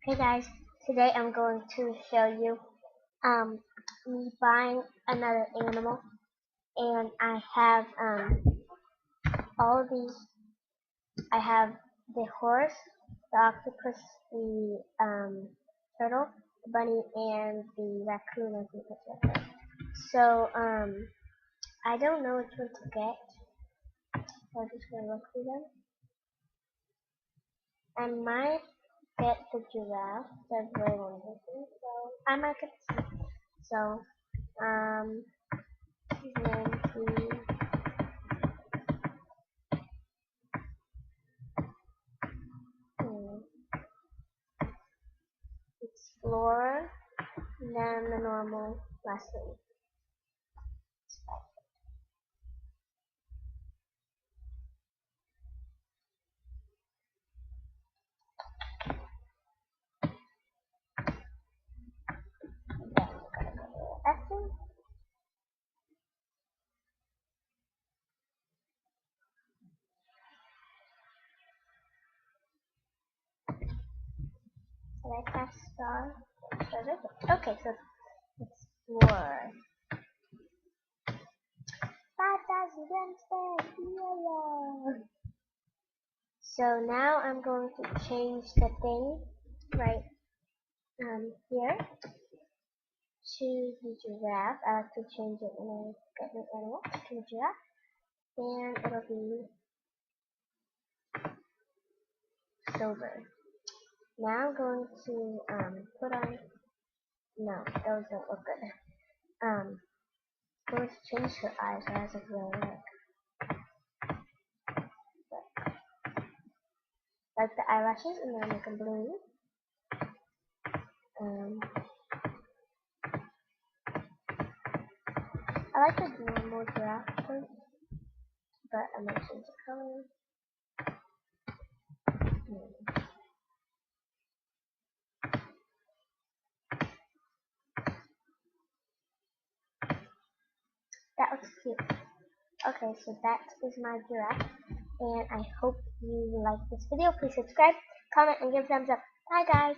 Hey guys, today I'm going to show you me buying another animal, and I have all these. I have the horse, the octopus, the turtle, the bunny, and the raccoon. I think that's it. So I don't know which one to get, so I'm just gonna look through them. I might get the giraffe. That's really wonderful. So I might get the so Nancy Explorer, and then the normal last name. Then we're gonna go to Essence. Select that star. Okay, so Explorer. 5,000 gems, yeah. So now I'm going to change the thing right here to the giraffe. I have to change it when I get the animal to the giraffe, and it'll be silver. Now I'm going to put on. No, those don't look good. Going to change her eyes. Her eyes look really like the eyelashes, and then make them blue. Um, I like the normal giraffe first, but I'm gonna change the color. That looks cute. Okay, so that is my giraffe, and I hope you like this video. Please subscribe, comment, and give a thumbs up. Bye guys!